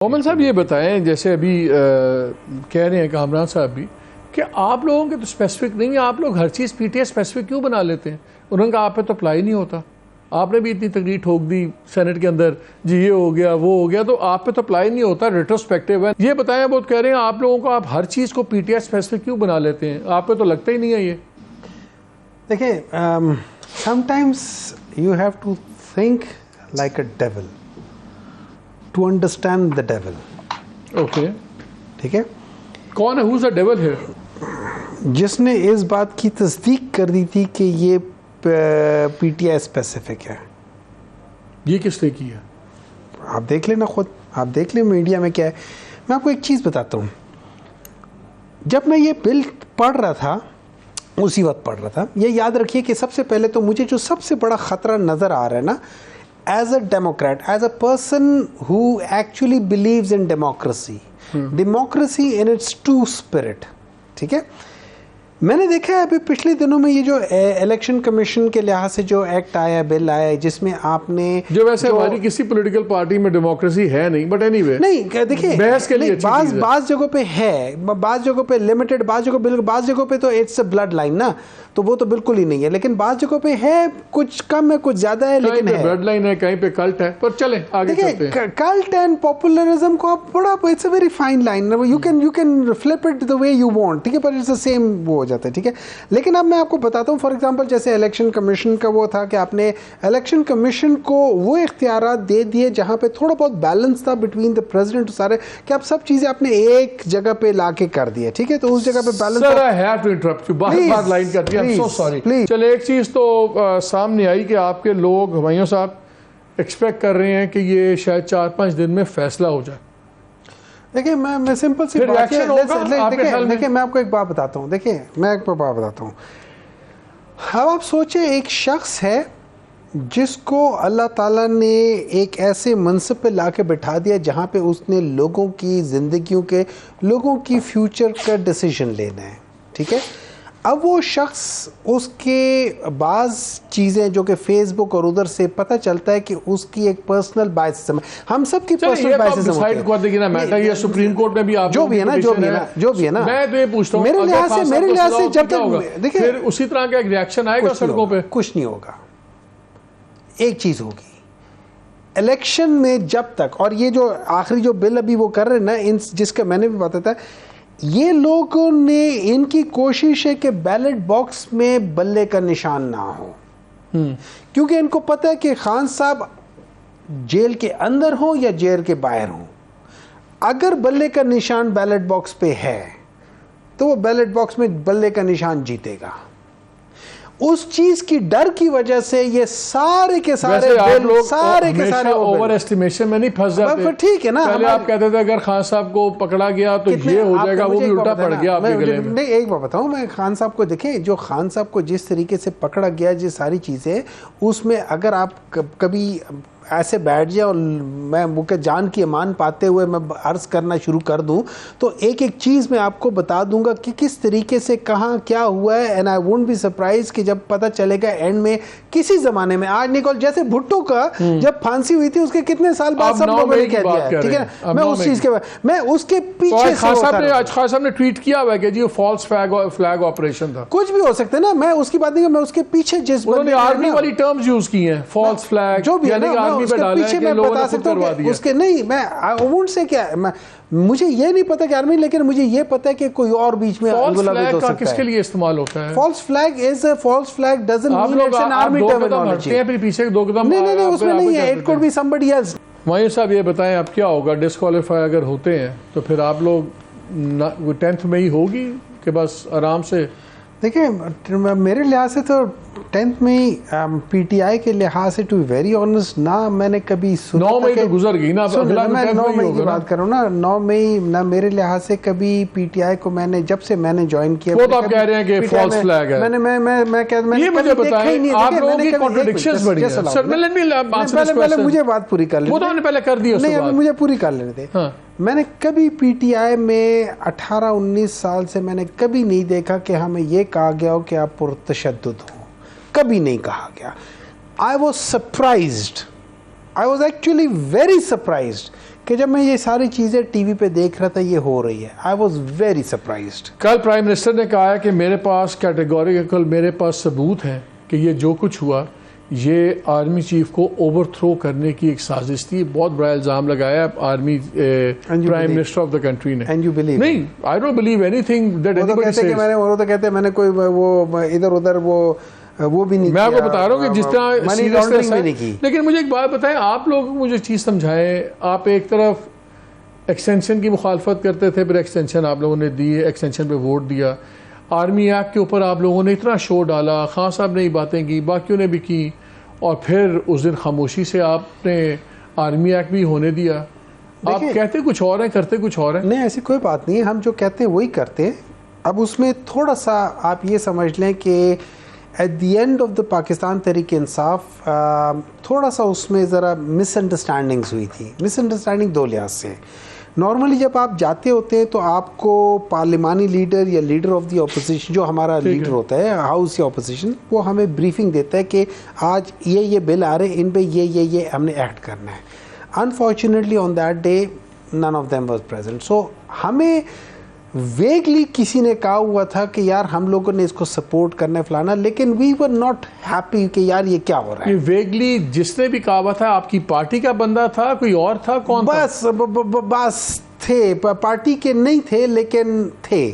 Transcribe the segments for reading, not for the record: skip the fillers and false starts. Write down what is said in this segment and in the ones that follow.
मोमिन साहब ये बताएं, जैसे अभी कह रहे हैं कामरान साहब भी कि आप लोगों के तो स्पेसिफिक नहीं है, आप लोग हर चीज़ पीटीआई स्पेसिफिक क्यों बना लेते हैं? उन्होंने कहा आप पे तो अप्लाई नहीं होता, आपने भी इतनी तकरीर ठोक दी सेनेट के अंदर, जी ये हो गया वो हो गया, तो आप पे तो अप्लाई नहीं होता, रेट्रोस्पेक्टिव है। ये बताएं, बहुत कह रहे हैं आप लोगों को, आप हर चीज़ को पीटीआई स्पेसिफिक क्यों बना लेते हैं? आप पे तो लगता ही नहीं है ये। देखिए, sometimes you have to think like a devil to understand the devil. Okay, ठीक है। कौन है, हुज द डेविल हियर? जिसने इस बात की तस्दीक कर दी थी कि ये पीटीआई स्पेसिफिक है। ये किसने की है? आप देख लेना खुद, आप देख लें मीडिया में क्या है। मैं आपको एक चीज़ बताता हूँ, जब मैं ये बिल पढ़ रहा था, उसी वक्त पढ़ रहा था, ये याद रखिए कि सबसे पहले तो मुझे जो सबसे बड़ा ख़तरा नज़र आ रहा है ना, as a Democrat, as a person who actually believes in democracy, democracy in its true spirit, ठीक है। मैंने देखा है अभी पिछले दिनों में ये जो इलेक्शन कमीशन के लिहाज से जो एक्ट आया, बिल आया, जिसमें आपने जो वैसे हमारी किसी पॉलिटिकल पार्टी में डेमोक्रेसी है नहीं, बट एनीवे नहीं, देखिए बहस के लिए बाज जगहों पे है, बाज जगहों पे लिमिटेड, बाज जगहों पे तो इट्स अ ब्लड लाइन ना, तो वो तो बिल्कुल ही नहीं है। लेकिन बाज जगहों पे है, कुछ कम है कुछ ज्यादा है, लेकिन है ब्लड लाइन है, कहीं पे कल्ट है। पर चलें आगे चलते हैं। कल्ट एंड पॉपुलरिज्म को आप बड़ा, it's a very fine line, you can flip it the way you want, ठीक है, पर इट्स द सेम वो हो जाता है, ठीक है। लेकिन अब मैं आपको बताता हूँ, फॉर एग्जांपल जैसे इलेक्शन कमीशन का वो था कि आपने इलेक्शन कमीशन को वो इख्तियारात दे दिए जहाँ पे थोड़ा बहुत बैलेंस था बिटवीन द प्रेसिडेंट सारे, कि आप सब चीजें आपने एक जगह पे लाके कर दिए, ठीक है। तो उस जगह पे balance. Sir I have to interrupt you, बार लाइन करती है, आई एम सो सॉरी। चले, एक चीज तो सामने आई कि आपके लोग हुमायूं साहब एक्सपेक्ट कर रहे हैं कि ये शायद 4-5 दिन में फैसला हो जाए। देखिए, मैं सिंपल सी बात है, देखिए मैं आपको एक बात बताता हूँ, देखिए मैं एक बात बताता हूँ। अब आप सोचे, एक शख्स है जिसको अल्लाह ताला ने एक ऐसे मनसब पे लाके बिठा दिया जहाँ पे उसने लोगों की ज़िंदगियों के, लोगों की फ्यूचर का डिसीजन लेना है, ठीक है। अब वो शख्स, उसके बाज़ चीज़ें जो कि फेसबुक और उधर से पता चलता है कि उसकी एक पर्सनल बायस, हम सब की पर्सनल बायसेस है, सुप्रीम कोर्ट में भी आप जो भी है ना, जो भी है ना, मैं तो ये पूछता हूँ, मेरे लिहाज से जब तक देखिए फिर उसी तरह का एक रिएक्शन आएगा सड़कों पे, कुछ नहीं होगा। एक चीज़ होगी, इलेक्शन में जब तक, और ये जो आखिरी जो बिल अभी वो कर रहे हैं ना, इन जिसका मैंने भी बताया था, ये लोगों ने, इनकी कोशिश है कि बैलेट बॉक्स में बल्ले का निशान ना हो, क्योंकि इनको पता है कि खान साहब जेल के अंदर हो या जेल के बाहर हो, अगर बल्ले का निशान बैलेट बॉक्स पे है तो वो बैलेट बॉक्स में बल्ले का निशान जीतेगा। उस चीज की डर की वजह से ये सारे के सारे बिल, सारे के सारे ओवर एस्टिमेशन में नहीं फंस जाते। ठीक है ना, पहले आप कहते थे अगर खान साहब को पकड़ा गया तो ये हो जाएगा, वो भी उल्टा पड़ गया आपके गले में। नहीं, एक बात बताऊं मैं, खान साहब को देखें, जो खान साहब को जिस तरीके से पकड़ा गया, जो सारी चीजें, उसमें अगर आप कभी ऐसे बैठ जाए और मैं मुझे जान की अमान पाते हुए मैं अर्ज करना शुरू कर दूं, तो एक एक चीज़ मैं आपको बता दूंगा कि किस तरीके से कहाँ क्या हुआ है। And I wouldn't be surprise कि जब पता चलेगा एंड में, किसी ज़माने में, आज निकोल जैसे भुट्टो का जब फांसी हुई थी उसके कितने साल बाद सब लोगों ने कह दिया, ठीक है ना। मैं उस चीज़ के, मैं उसके पीछे खान साहब ने ट्वीट किया हुआ कि जी फॉल्स फ्लैग ऑपरेशन था। कुछ भी हो सकता है ना, मैं उसकी बात नहीं, मैं उसके पीछे जिस आर्मी वाली टर्म्स यूज की हैं, फॉल्स फ्लैग, जो भी है पीछे मैं बता सकता हूँ उसके, नहीं मैं वुड से क्या, मुझे ये नहीं पता कि आर्मी, लेकिन मुझे ये पता है कि कोई और बीच में फॉल्स फ्लैग का किसके लिए इस्तेमाल होता है? False flag is a false flag doesn't mean it's an army terminology. फिर पीछे दो कदम, नहीं उसमें नहीं है, it could be somebody else. Humayun sahab ये बताएं, अब क्या होगा? डिस्क्वालीफाई अगर होते हैं तो फिर आप लोग 10th में ही होगी कि बस आराम से? देखिए, मेरे लिहाज से तो 10th में ही पीटीआई के लिहाज से, टू वेरी ऑनेस्ट, ना मैंने कभी सुना, 9 मई तो गुजर गई ना, मैं 9 मई की बात करूँ ना, 9 मई ना, मेरे लिहाज से कभी पीटीआई को मैंने, जब से मैंने ज्वाइन किया, वो तो आप कह रहे हैं कि फॉल्स फ्लैग है। मैंने ये मुझे बताएं, आप लोगों की कॉन्ट्रडिक्शंस बड़ी हैं। सर पहले मुझे बात पूरी कर लेने, वो तो हमने पहले कर दी, नहीं अभी मुझे पूरी कर लेने दे। मैंने कभी पीटीआई में 18-19 साल से मैंने कभी नहीं देखा कि हमें ये कहा गया हो कि आप पुरतशद्दुद हो, कभी नहीं कहा गया। I was surprised, I was actually very surprised कि जब मैं ये सारी चीज़ें टीवी पे देख रहा था ये हो रही है, आई वॉज वेरी सरप्राइज्ड। कल प्राइम मिनिस्टर ने कहा है कि मेरे पास कैटेगोरिकल मेरे पास सबूत है कि ये जो कुछ हुआ ये आर्मी चीफ को ओवरथ्रो करने की एक साजिश थी। बहुत बड़ा इल्ज़ाम लगाया army prime minister of the country ने। And you believe? नहीं, I don't believe anything that anybody says. वो तो कहते हैं मैंने कोई वो इधर उधर वो भी नहीं, मैं आपको बता रहा हूँ कि जिस तरह मनी लॉन्ड्रिंग भी नहीं की। लेकिन मुझे एक बात बताएं, आप लोग मुझे चीज़ समझाएं। आप एक तरफ एक्सटेंशन की मुखालफत करते थे, फिर एक्सटेंशन आप लोगों ने दी, एक्सटेंशन पे वोट दिया। आर्मी एक्ट के ऊपर आप लोगों ने इतना शोर डाला, खान साहब ने ये बातें की, बाकियों ने भी की, और फिर उस दिन खामोशी से आपने आर्मी एक्ट भी होने दिया। आप कहते कुछ और हैं, करते कुछ और हैं। नहीं, ऐसी कोई बात नहीं है, हम जो कहते हैं वही करते हैं। अब उसमें थोड़ा सा आप ये समझ लें कि at the end of the Pakistan Tehreek Insaf थोड़ा सा उसमें ज़रा मिसअंडरस्टैंडिंग्स हुई थी। मिसअंडरस्टैंडिंग दो लिहाज से। नॉर्मली जब आप जाते होते हैं तो आपको पार्लिमानी लीडर या लीडर ऑफ द अपोजिशन, जो हमारा लीडर होता है हाउस या अपोजिशन, वो हमें ब्रीफिंग देता है कि आज ये बिल आ रहे हैं, इन पे ये हमने एक्ट करना है। Unfortunately on that day none of them was present. So हमें वेगली किसी ने कहा हुआ था कि यार हम लोगों ने इसको सपोर्ट करना है फलाना, लेकिन वी वर नॉट हैप्पी कि यार ये क्या हो रहा है। ये वेगली जिसने भी कहा हुआ था आपकी पार्टी का बंदा था, कोई और था, कौन बस था? बस थे, पार्टी के नहीं थे लेकिन थे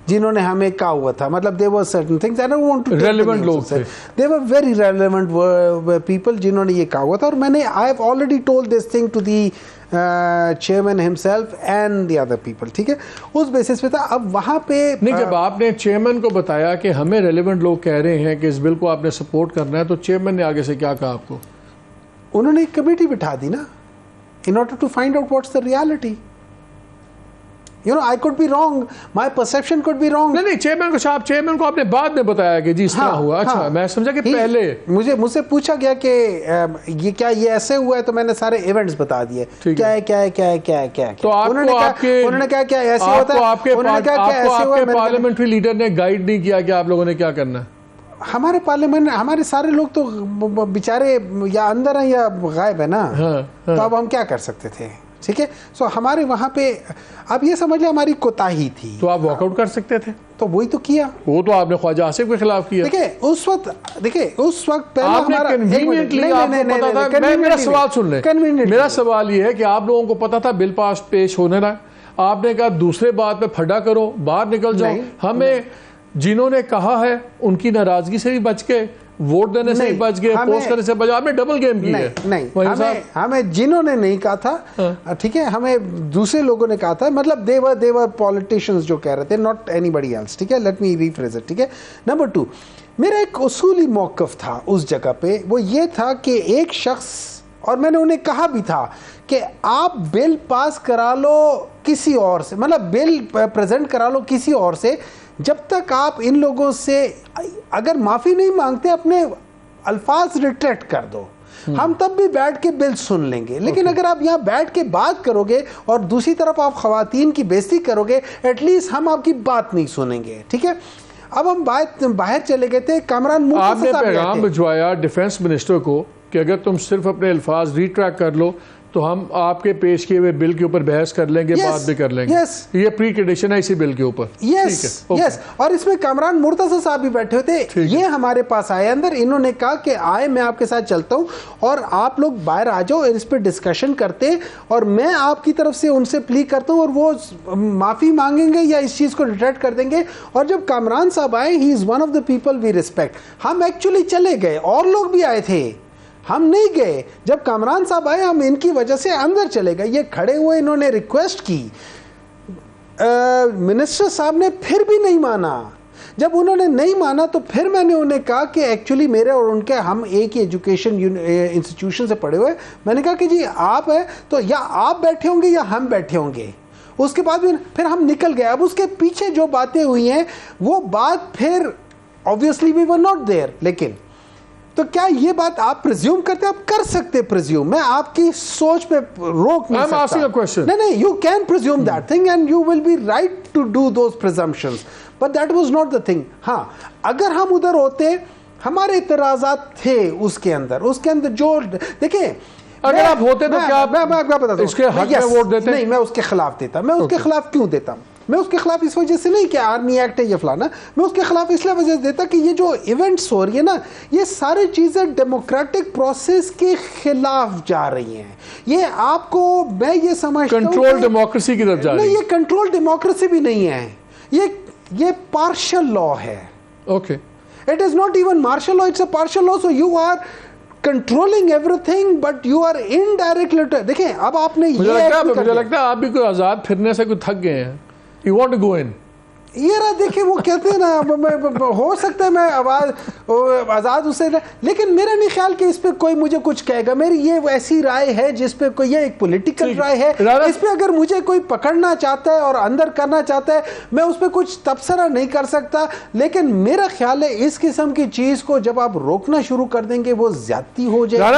जिन्होंने हमें कहा हुआ था। मतलब there were certain things, I don't want to relevant लोग थे, they were very relevant people जिन्होंने ये कहा हुआ था। और मैंने I have already told this thing to the chairman himself and the other people. ठीक है, उस बेसिस पे था। अब वहाँ पे नहीं, जब आपने चेयरमैन को बताया कि हमें रेलेवेंट लोग कह रहे हैं कि इस बिल को आपने सपोर्ट करना है, तो चेयरमैन ने आगे से क्या कहा आपको? उन्होंने एक कमेटी बिठा दी ना, in order to find out what's the reality. You know, I could be wrong, my perception could be wrong. नहीं, चेयरमैन को आपने बाद में बताया कि जी इस तरह हुआ। अच्छा, मैं समझा कि पहले मुझसे पूछा गया कि ये ऐसे हुआ है, तो मैंने सारे इवेंट्स बता दिए, क्या है। तो उन्होंने क्या ऐसे होता है, आपके पार्लियामेंट्री लीडर ने गाइड नहीं किया कि आप लोगों ने क्या करना है? हमारे पार्लियामेंट, हमारे सारे लोग तो बेचारे या अंदर हैं या गायब है ना। तो अब हम क्या कर सकते थे? ठीक है, सो हमारे वहाँ पे अब ये समझ लें हमारी कोताही थी। तो आप वॉकआउट कर सकते थे, तो वही तो किया। वो तो आपने ख्वाजा आसिफ के खिलाफ किया। उस वक्त पहले हमारा कन्वीनियंटली आपको पता था। मेरा सवाल सुन ले, मेरा सवाल ये है कि आप लोगों को पता था बिल पास पेश होने लगा, आपने कहा दूसरे बात पे फटा करो, बाहर निकल जाओ। हमें जिन्होंने कहा है उनकी नाराजगी से भी बच गए, वोट देने से भी बच गए, पोस्ट करने से बच गए। आपने डबल गेम की है। नहीं, हमें जिन्होंने नहीं कहा था, ठीक है, हमें दूसरे लोगों ने कहा था। मतलब देवर पॉलिटिशियंस जो कह रहे थे, नॉट एनीबडी एल्स। ठीक है, लेट मी रीफ्रेज इट। ठीक है, नंबर 2, मेरा एक उसूली मौक़िफ़ था उस जगह पे, वो ये था कि एक शख्स, और मैंने उन्हें कहा भी था कि आप बिल पास करा लो किसी और से, मतलब बिल प्रेजेंट करा लो किसी और से, जब तक आप इन लोगों से अगर माफ़ी नहीं मांगते अपने अल्फाज रिट्रैक्ट कर दो, हम तब भी बैठ के बिल सुन लेंगे। लेकिन अगर आप यहाँ बैठ के बात करोगे और दूसरी तरफ आप ख़वातीन की बेइज्जती करोगे, एटलीस्ट हम आपकी बात नहीं सुनेंगे। ठीक है, अब हम बाहर चले गए थे। कामरान आपने पैगाम भिजवाया डिफेंस मिनिस्टर को कि अगर तुम सिर्फ अपने अल्फाज रिट्रैक्ट कर लो तो हम आपके पेश किए हुए बिल के ऊपर बहस कर लेंगे, बात भी कर लेंगे। ये प्री कंडीशन है इसी बिल के ऊपर। यस, और इसमें कामरान मुर्तज़ा साहब भी बैठे हुए थे। ये हमारे पास आए अंदर, इन्होंने कहा कि आए, मैं आपके साथ चलता हूँ और आप लोग बाहर आ जाओ, इस पर डिस्कशन करते, और मैं आपकी तरफ से उनसे प्ली करता हूँ और वो माफ़ी मांगेंगे या इस चीज़ को रिट्रैक्ट कर देंगे। और जब कामरान साहब आए, he is one of the people we respect, हम एक्चुअली चले गए, और लोग भी आए थे, हम नहीं गए। जब कामरान साहब आए, हम इनकी वजह से अंदर चले गए। ये खड़े हुए, इन्होंने रिक्वेस्ट की, मिनिस्टर साहब ने फिर भी नहीं माना। जब उन्होंने नहीं माना तो फिर मैंने उन्हें कहा कि एक्चुअली मेरे और उनके, हम एक ही एजुकेशन इंस्टीट्यूशन से पढ़े हुए। मैंने कहा कि जी आप हैं तो या आप बैठे होंगे या हम बैठे होंगे। उसके बाद फिर हम निकल गए। अब उसके पीछे जो बातें हुई हैं वो बात फिर obviously we were not there. लेकिन तो क्या ये बात आप प्रिज्यूम करते, आप कर सकते प्रिज्यूम, मैं आपकी सोच पे रोक नहीं सकता। नहीं, you can presume that thing and you will be right to do those presumptions, but that was not the thing. हाँ, अगर हम उधर होते, हमारे इतराज़ात थे उसके अंदर जो देखिए अगर आप होते तो क्या मैं बताता हूं, इसके हक में वोट देते? नहीं, मैं उसके खिलाफ देता। मैं उसके खिलाफ क्यों देता? मैं उसके खिलाफ इस वजह से नहीं कि आर्मी एक्ट है ये फलाना, मैं उसके खिलाफ इसलिए वजह देता कि ये जो इवेंट्स हो रही है ना, ये सारी चीजें डेमोक्रेटिक प्रोसेस के खिलाफ जा रही हैं। ये आपको, मैं ये समझता हूं कंट्रोल डेमोक्रेसी की तरफ जा रही नहीं, है। ये कंट्रोल डेमोक्रेसी भी नहीं है, ये पार्शियल लॉ है। Okay, it is not even martial law, it's a partial law. So you are controlling everything but you are indirectly. देखें, अब आपने मुझे लगता है आप भी कोई आजाद फिरने से कोई थक गए हैं। You want to go in? ये रहा, देखिए वो कहते हैं ना, हो सकता है मैं आज़ाद उससे, लेकिन मेरा नहीं ख्याल कि इस पे कोई मुझे कुछ कहेगा। मेरी ये ऐसी राय है जिस पे कोई, ये एक पॉलिटिकल राय है, इस पे अगर मुझे कोई पकड़ना चाहता है और अंदर करना चाहता है, मैं उस पे कुछ तबसरा नहीं कर सकता। लेकिन मेरा ख्याल है इस किस्म की चीज़ को जब आप रोकना शुरू कर देंगे वो ज्यादती हो जाएगी।